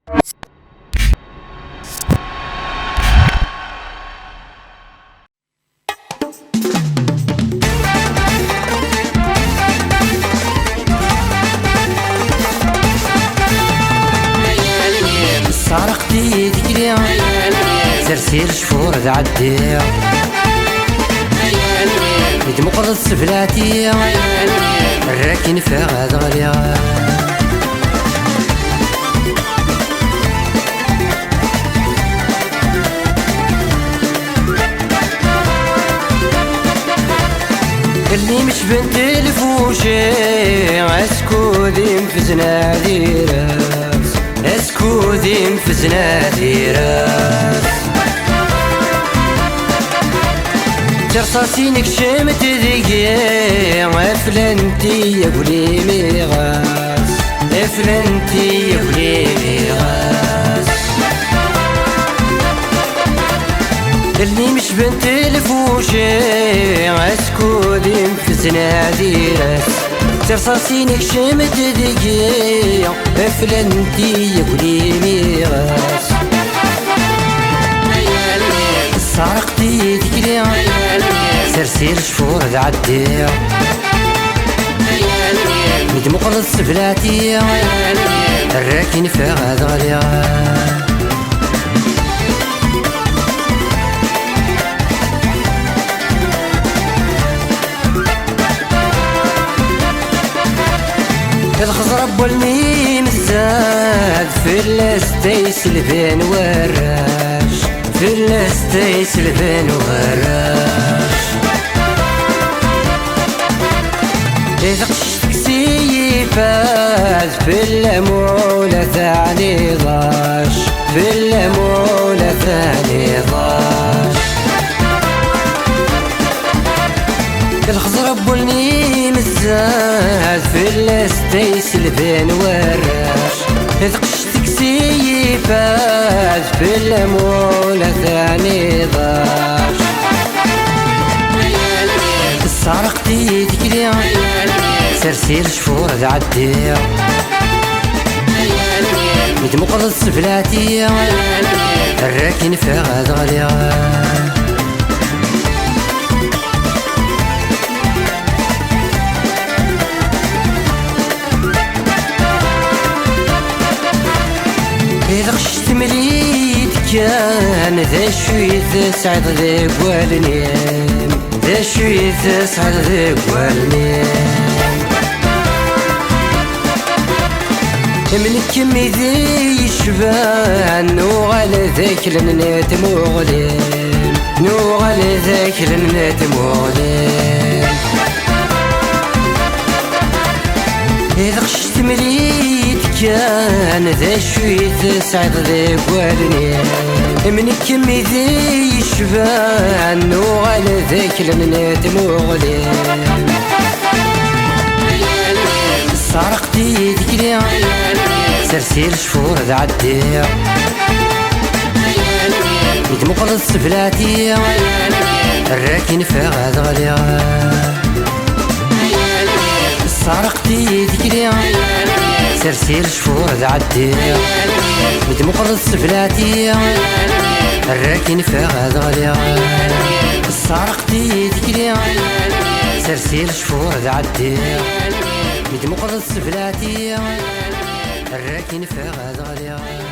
سرقتي ذكري سرسير شفور عدي يدمقر السفلاتي الراكن فغاد غليا اللي مش بنت الفوشي اسكودي مفزنا ديراس اسكودي مفزنا ديراس ترصاصينك شمت ذيقي افلنتي يا قولي ميغاس افلنتي يا قولي ميغاس اللي مش بنت الفوشي اسكودي مفزنا ديراس ترصاصينك شمت ذيقي افلنتي يا قولي ميغاس سرقتي ذكري سرسير شفور عدي مدمقر السفلاتي الراكن فغاد غليا الخزرب والميم الزاد في الاستيس البين وراش في الاستيس البين وراش إذا قشتك سيفاز في اللمولة ثاني ضاش في اللمولة ثاني ضاش الخزرب والنيم الزاد في الاستيس البين وراش إذا قشتك سيفاز في اللمولة ثاني ضاش سرقتي ذكري سرسير شفور عدي مدمقر السفلاتي الراكن فغاد غليا إذا غشت مليت كان ذا شوية سعد ذا قوالنيم ذا شوية سعد ذا قوالنيم من كمي ذي يشبان نوغل ذاك لنات مغلين نوغل ذاك لنات مغلين إذا غشت مليت كان ذا شوية سعد ذا قوالني من كمي ذي يشبان نوغل ذاك لنات مغلين سرقتي ذكري سرسير شفور عدي مدمقر السفلاتي الراكن فغاد غليا سرقتي ذكري سرسير شفور عدي مدمقر السفلاتي الراكن فغاد غليا سرقتي ذكري سرسير شفور عدي مدمقر السفلاتي الراكن فغاد غليا